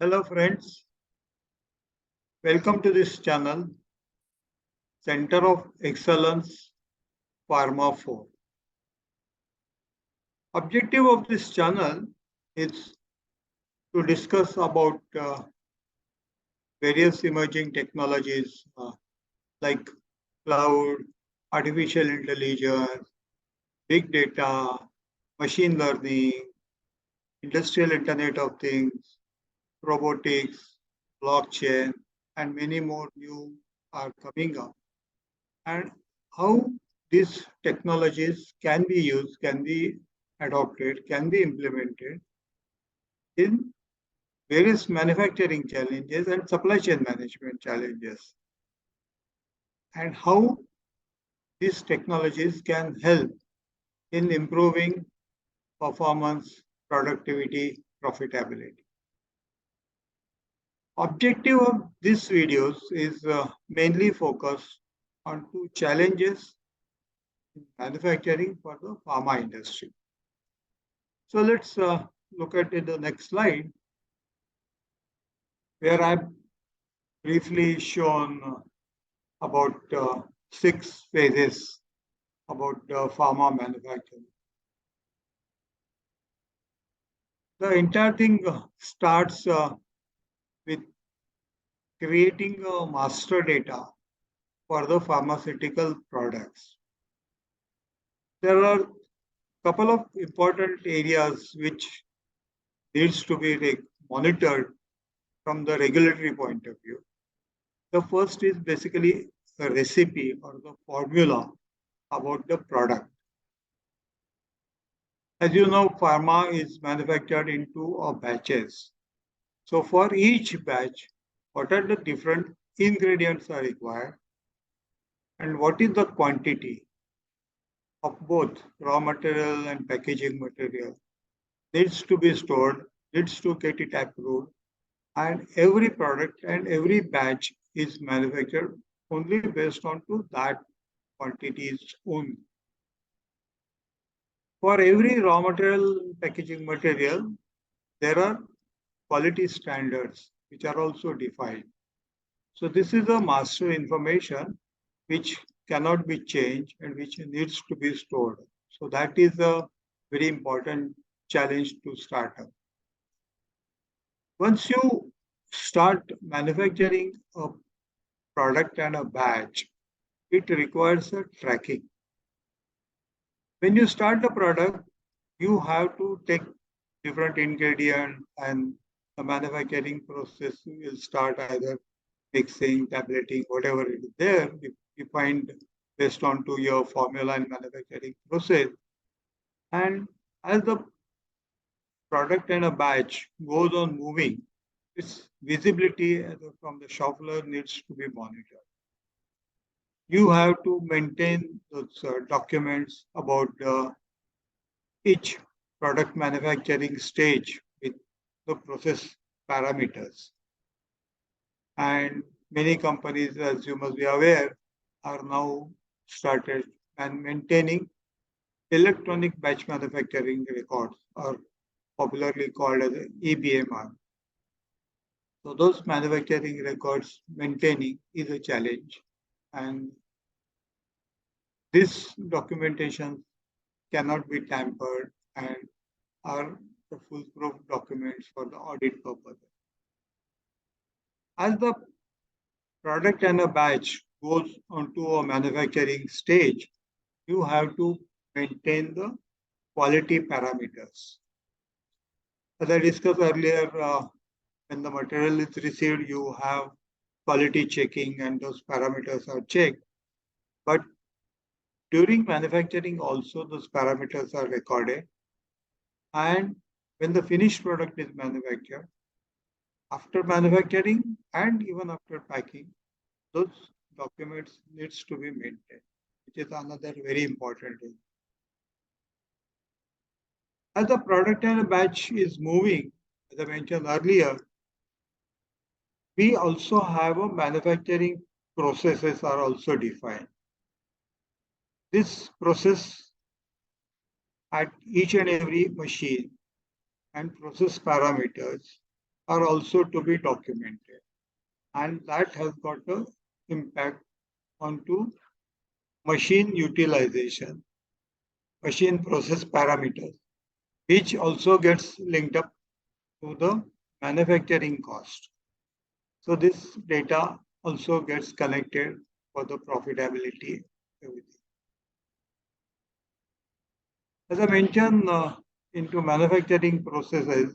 Hello friends, welcome to this channel, Center of Excellence Pharma 4. Objective of this channel is to discuss about various emerging technologies like cloud, artificial intelligence, big data, machine learning, industrial internet of things, robotics, blockchain, and many more new are coming up. And how these technologies can be used, can be adopted, can be implemented in various manufacturing challenges and supply chain management challenges, and how these technologies can help in improving performance, productivity, profitability. Objective of these videos is mainly focused on two challenges in manufacturing for the pharma industry. So let's look at the next slide, where I've briefly shown about 6 phases about pharma manufacturing. The entire thing starts with creating a master data for the pharmaceutical products. There are a couple of important areas which needs to be monitored from the regulatory point of view. The first is basically the recipe or the formula about the product. As you know, pharma is manufactured into batches. So for each batch, what are the different ingredients are required and what is the quantity of both raw material and packaging material needs to be stored, needs to get it approved, and every product and every batch is manufactured only based on to that quantities only. For every raw material, packaging material, there are quality standards which are also defined. So this is a master information which cannot be changed and which needs to be stored. So that is a very important challenge to start up. Once you start manufacturing a product and a batch, it requires a tracking. When you start the product, you have to take different ingredients and the manufacturing process will start either mixing, tableting, whatever it is there, you find based on to your formula and manufacturing process. And as the product and a batch goes on moving, its visibility from the shop floor needs to be monitored. You have to maintain those documents about each product manufacturing stage with the process parameters. And many companies, as you must be aware, are now started and maintaining electronic batch manufacturing records, or popularly called as EBMR. So those manufacturing records maintaining is a challenge, and this documentation cannot be tampered and are the foolproof documents for the audit purposes. As the product and a batch goes onto a manufacturing stage, you have to maintain the quality parameters. As I discussed earlier, when the material is received, you have quality checking and those parameters are checked. But during manufacturing also, those parameters are recorded. And when the finished product is manufactured, after manufacturing and even after packing, those documents needs to be maintained, which is another very important thing. As the product and a batch is moving, as I mentioned earlier, we also have a manufacturing processes are also defined. This process at each and every machine and process parameters are also to be documented, and that has got an impact onto machine utilization, machine process parameters, which also gets linked up to the manufacturing cost. So this data also gets collected for the profitability, everything. As I mentioned, into manufacturing processes,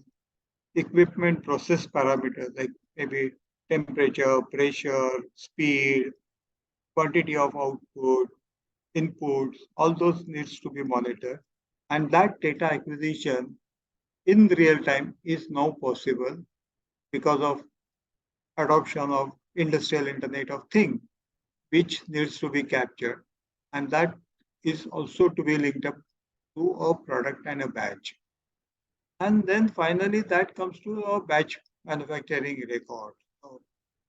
equipment process parameters like maybe temperature, pressure, speed, quantity of output, inputs, all those needs to be monitored. And that data acquisition in real time is now possible because of adoption of industrial internet of things, which needs to be captured. And that is also to be linked up to a product and a batch. And then finally, that comes to a batch manufacturing record. So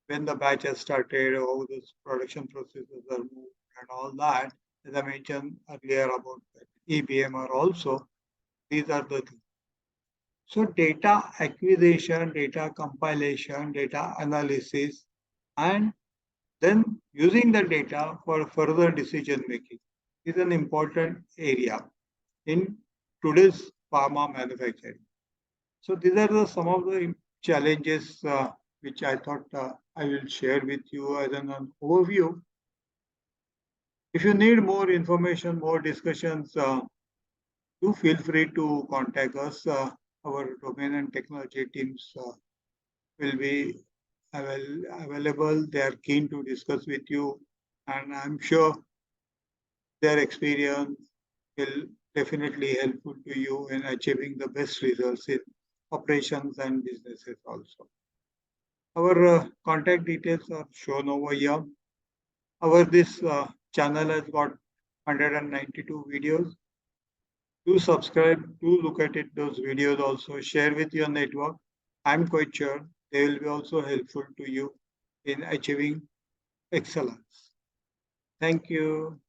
when the batch has started, how the production processes are moved, and all that, as I mentioned earlier about EBMR also, these are the things. So data acquisition, data compilation, data analysis, and then using the data for further decision making is an important area in today's pharma manufacturing. So these are some of the challenges which I thought I will share with you as an overview. If you need more information, more discussions, do feel free to contact us. Our domain and technology teams will be available. They are keen to discuss with you, and I'm sure their experience will definitely helpful to you in achieving the best results in operations and businesses also. Our contact details are shown over here. Our this channel has got 192 videos. Do subscribe, do look at it, those videos also, share with your network. I'm quite sure they will be also helpful to you in achieving excellence. Thank you.